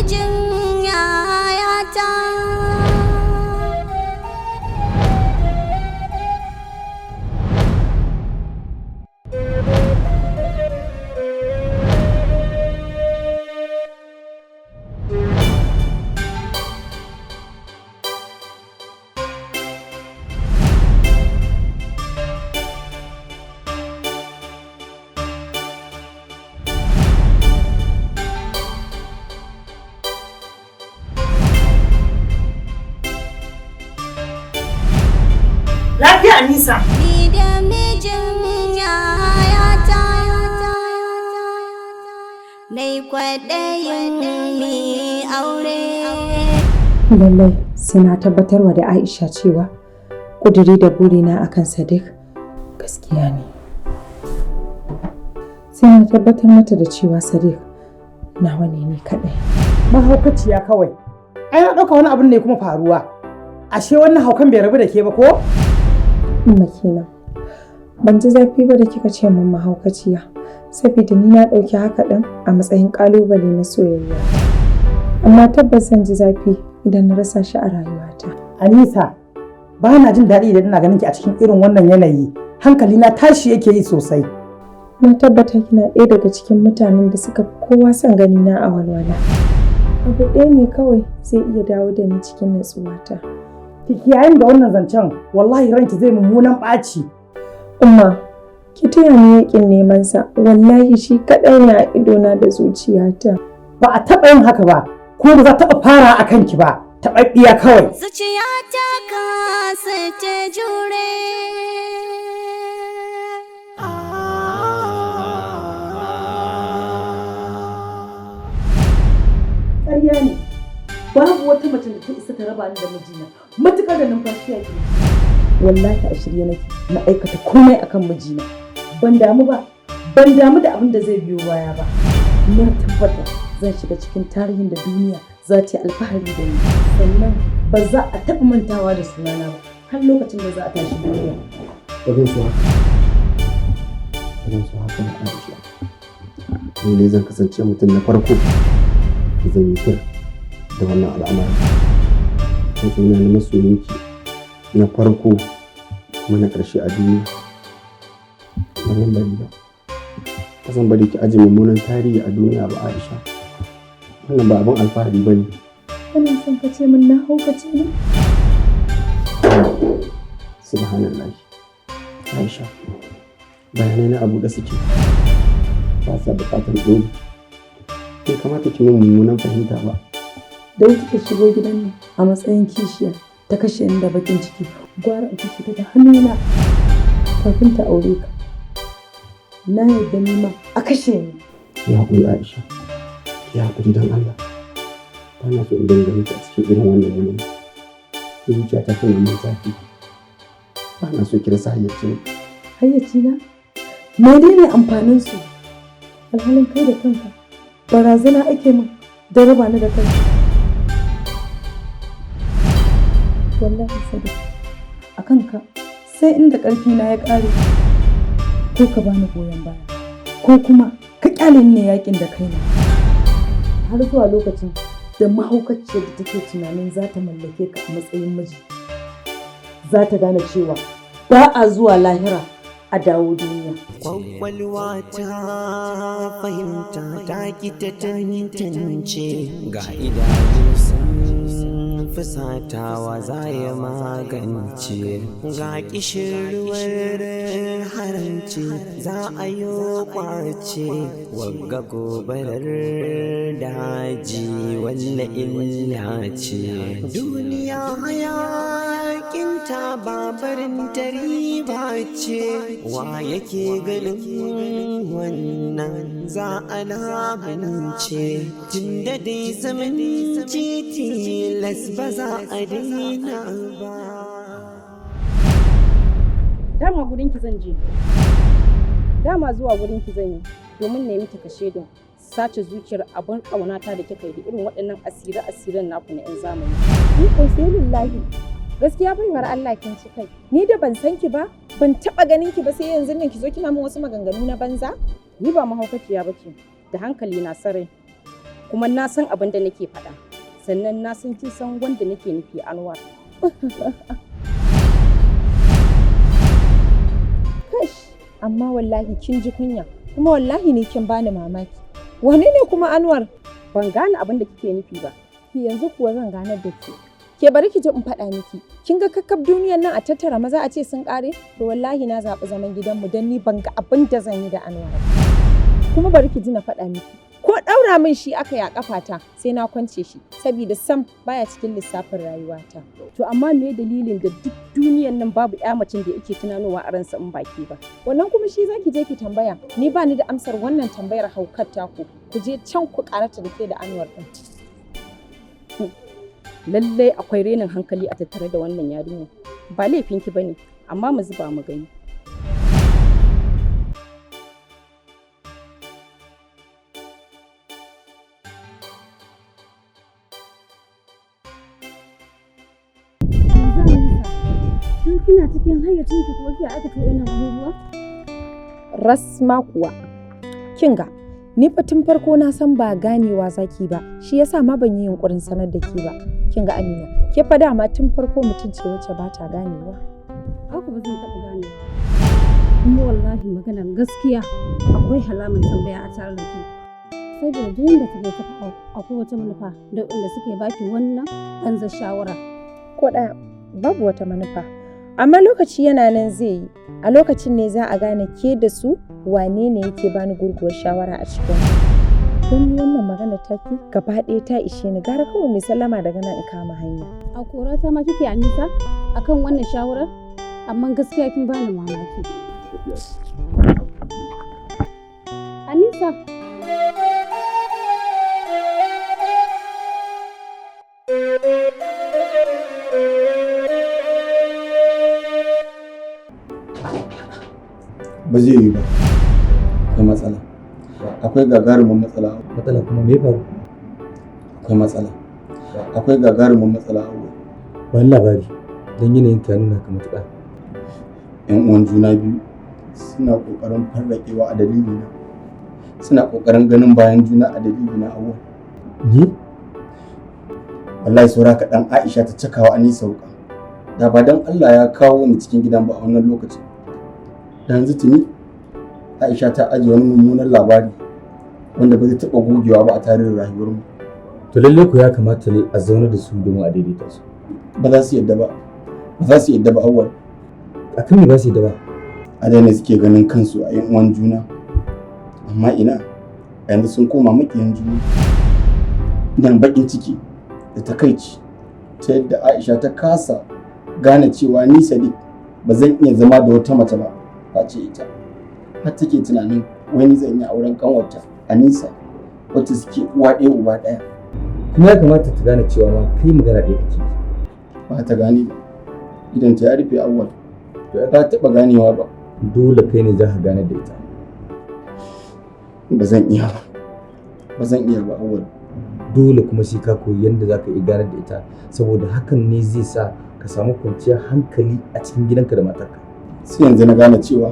mijin yayata. Lafiya Anisa. Ni da mijin yayata. Dai kwaɗayin mi aure. Lallai sai na tabbatarwa da Aisha cewa ƙuduri da burina akan Sadiq gaskiya ne. Sai na tabbatar mata da cewa Sadiq nawa ne ni kaɗai. Mahaukaciya kawai. Ai na ɗauka wani abin ne kuma faruwa. Ashe wannan haukan bai rabu da ke ba ko? Umma kenan. Ban ji zafi ba da kika ce min mahaukaciya, saboda ni na ɗauki haka ɗin a matsayin ƙalubale na soyayya. Amma tabbas zan ji zafi idan na rasa shi a rayuwata. Anisa, ba na jin daɗi idan ina ganin ki a cikin irin wannan yanayi. Hankali na tashi yake yi sosai. Na tabbata kina ɗaya daga cikin mutanen da suka fi kowa son gani na a walwala. Abu ɗaya ne kawai zai iya dawo da ni cikin natsuwata. Ki kiyayen da wannan zancen, wallahi ranki zai mummunan ɓaci. Umma, ki taya ni yaƙin neman sa, wallahi shi kaɗai ne a idona da zuciyata. Ba a taɓa yin haka ba, ko ba za ta taɓa fara a kanki ba, taɓaɓɓiya kawai. Zuciyata kasa ta jure. Ƙarya ne, babu wata mace da ta isa ta raba ni da mijina, matuƙar da numfashi yake. Wallahi a shirye nake na aikata komai akan mijina. Ban damu ba, ban damu da abin da zai biyo baya ba. Na tabbata zan shiga cikin tarihin da duniya za ta yi alfahari da ni. Sannan ba za a taɓa mantawa da sunana ba har lokacin da za a tashi duniya. Ba zan so haka. Ba zan so haka ba Aisha. Ni ne zan kasance mutum na farko da zan yi kir da wannan al'amari. Sai na masoyinki na farko kuma na ƙarshe a duniya. Ba zan bari ba. Ba zan bari ki aji mummunan tarihi a duniya ba Aisha. Wannan ba abin alfahari ba ne. Kana son ka ce min na haukace ne? Subhanallah. Aisha, bayanai na abu da suke ba sa buƙatar dole. Bai kamata ki min mummunan fahimta ba. Da wuce ta shigo gidan nan a matsayin kishiya ta kashe ni da bakin ciki. Gwara in kashe ta da hannuna kafin ta aure ka. Na yarda ni ma a kashe ni. Ki haƙuri Aisha. Ki haƙuri don Allah. Ba na so in dinga miki a cikin irin wannan yanayi. Zuciyata tana min zafi. Ba na so ki rasa hayyacin. Hayyacina? Menene amfanin su? Alhalin kai da kanka barazana ake min da raba ni da kanka. Wallahi Sadiq, a kanka sai inda ƙarfi na ya ƙare ko ka bani goyon baya ko kuma ka ƙyale ni ne yakin da kaina har zuwa lokacin da mahaukaciyar da take tunanin za ta mallake ka a matsayin miji za ta gane cewa ba a zuwa lahira a dawo duniya. Kwakwalwa ta fahimta ta ki ta tantance ga idanu sun fusatawa za ya magance ga kishirwar haramci za a yi kwace wagga gobarar daji walla illa ce duniya hayakinta babarin riba ce wa yake ganin wannan za a labince tun da dai zaman tilas ba za a daina ba. Dama gurinki zan je, dama zuwa gurinki zan yi domin na yi miki kashe din sace zuciyar abin ƙaunata da kika yi da irin waɗannan asire-asiren naku na 'yan zamani. Ni ko sai lillahi gaskiya baiwar Allah kin ci kai. Ni da ban san ki ba, ban taba ganin ki ba sai yanzu nan ki zo kina min wasu maganganu na banza. Ni ba mahaukaciya bace, da hankali na sarai. kuma na san abin da nake faɗa. Sannan na san kin san wanda nake nufi Anwar. Kash, amma wallahi kin ji kunya, kuma wallahi ne kin bani mamaki. Wane ne kuma Anwar? Ban gane abin da kike nufi ba. Yanzu kuwa zan ganar da ke. Ke bari ki ji in faɗa miki. Kin ga kakkab duniyar nan a tattara maza a ce sun ƙare? To wallahi na zaɓi zaman gidanmu don ni ban ga abin da zan yi da Anwar. Kuma bari ki ji na faɗa miki. Ko ɗaura min shi aka yi a ƙafata sai na kwance shi, saboda sam baya cikin lissafin rayuwata. To amma me dalilin da duk duniyar nan babu ƴa macen da yake tunanowa a ransa in baki ba? Wannan kuma shi zaki je ki tambaya. Ni ba ni da amsar wannan tambayar haukar taku. Ku je can ku ƙarata da ke da Anwar ɗin. Lallai akwai renin hankali a tattare da wannan yarinya. Ba laifinki bane, amma mu zuba mu gani. Kina cikin hayyacin ki ko ki aikata irin abubuwa? Rasma kuwa. Kinga, ni fa tun farko na san ba ganewa zaki ba, shi yasa ma ban yi yunkurin sanar da ke ba. Kinga Amina, ke fa dama tun farko mutum ce wacce ba ta ganewa. Haka ba zan taɓa ganewa. Kuma wallahi maganar gaskiya akwai halaman tambaya a tare da ke. Saboda duk da kake ta faɗa akwai wata manufa da wanda suke baki wannan banzar shawara. Ko ɗaya, babu wata manufa. Amma lokaci yana nan zai yi, a lokacin ne za a gane ke da su wane ne yake bani gurguwar shawara a cikin. Don wannan magana taki gaba ɗaya ta ishe ni, gara kawai mai sallama daga nan in kama hanya. A korata ma kike Anisa akan wannan shawarar? Amma gaskiya kin bani mamaki. Anisa. Ba zai yi ba, akwai matsala, akwai gagarumin matsala. Matsala kuma me faru? Akwai matsala, akwai gagarumin matsala a wurin. Wani labari don yanayin ta nuna ka matuƙa. 'Yan uwan juna biyu suna ƙoƙarin farraƙewa a dalilina, suna ƙoƙarin ganin bayan juna a dalilina a wurin. Ni? Wallahi saura kaɗan Aisha ta cakawa Anisa wuƙa. Da ba don Allah ya kawo ni cikin gidan ba a wannan lokacin. Da yanzu tuni Aisha ta ajiye wani mummunan labari wanda ba zai taɓa gogewa ba a tarihin rayuwarmu. To lallai ku ya kamata ne a zauna da su domin a daidaita su. Ba za su yadda ba, ba za su yadda ba Auwal. A kan me ba su yadda ba? A daina suke ganin kansu a 'yan uwan juna, amma ina a yanzu sun koma maƙiyan juna. Ina baƙin ciki da takaici ta yadda Aisha ta kasa gane cewa ni Sadiq ba zan iya zama da wata mace ba face ita. Har take tunanin wani zan yi auren kanwarta Anisa wacce suke uwa ɗaya uba ɗaya. Kuma ya kamata ta gane cewa ma kai magana ɗaya kake. Ba ta gane ba, idan ta ya rufe Auwal, ba ta taɓa ganewa ba. Dole kai ne za ka gane da ita. Ba zan iya ba, ba zan iya ba Auwal. Dole kuma sai ka koyi yadda za ka iya gane da ita, saboda hakan ne zai sa ka samu kwanciyar hankali a cikin gidanka da matarka. Sai yanzu na gane cewa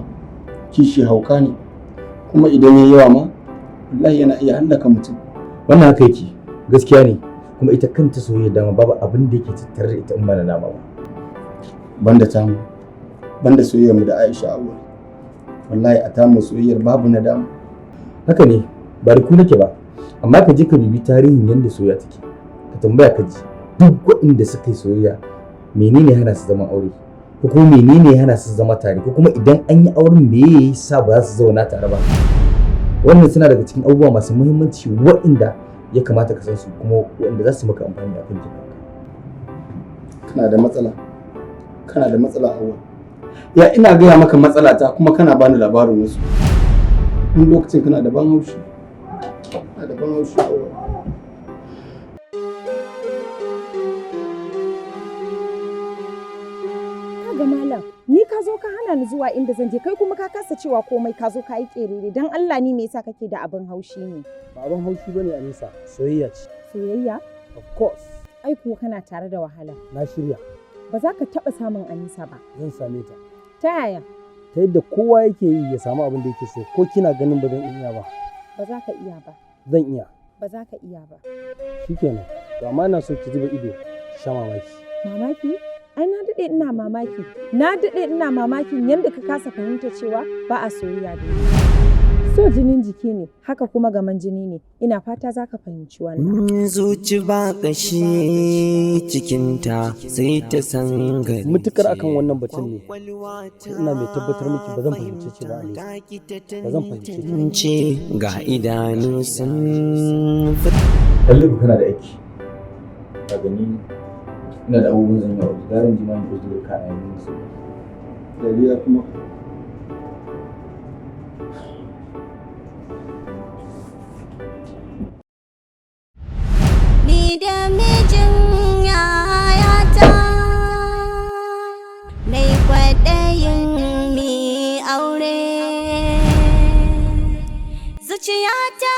kishi hauka ne, kuma idan ya yawa ma wallahi yana iya hallaka mutum. Wannan haka yake, gaskiya ne, kuma ita kanta soyayya dama babu abin da yake tattare da ita in ba na dama ba. Banda tamu, banda soyayyar mu da Aisha Auwal, wallahi a tamu soyayyar babu nadama. Haka ne, ba da ku nake ba, amma ka je ka bibi tarihin yadda soyayya take, ka tambaya ka ji duk waɗanda suka yi soyayya menene hana su zama aure, ko kuma menene hana su zama tare, ko kuma idan an yi auren me yayi sa ba za su zauna tare ba. Wannan suna daga cikin abubuwa masu muhimmanci waɗanda ya kamata ka san su, kuma waɗanda za su maka amfani a kan jikinka. Kana da matsala, kana da matsala Auwal. Ya ina gaya maka matsala ta kuma kana bani labarin wasu. Wani lokacin kana da ban haushi, kana da ban haushi Auwal. Kaga malam, ni ka zo ka hana ni zuwa inda zan je, kai kuma ka kasa cewa komai, ka zo ka yi kerere. Dan Allah ni me yasa kake da abin haushi ne? Ba abin haushi bane Anisa, soyayya ce. Soyayya? Of course. Ai kuwa kana tare da wahala. Na shirya. Ba za ka taɓa samun Anisa ba. Zan same ta. Ta yaya? Ta yadda kowa yake yi ya samu abin da yake so, ko kina ganin ba zan iya ba? Ba za ka iya ba. Zan iya. ba za ka iya ba. Shikenan. To amma ina so ki zuba ido ki sha mamaki. Mamaki? Ai na daɗe ina mamaki. Na daɗe ina mamakin yadda ka kasa fahimta cewa ba a soyayya da ni. So jinin jiki ne, haka kuma gaman jini ne. Ina fata za ka fahimci wannan. Zuci ba ƙashi cikinta sai ta san gari. Mutukar akan wannan batun ne. Ina mai tabbatar miki ba zan fahimce ki ba Anisa. Ba zan fahimce ki. Ce ga idanu sun Ɗalibu kana da aiki. Ka gani ina da abubuwan zan yi wa garin jima'i ko zuwa kana yin su. Dalila kuma Ni da mijin yayata nai kwaɗayin mi aure zuciyata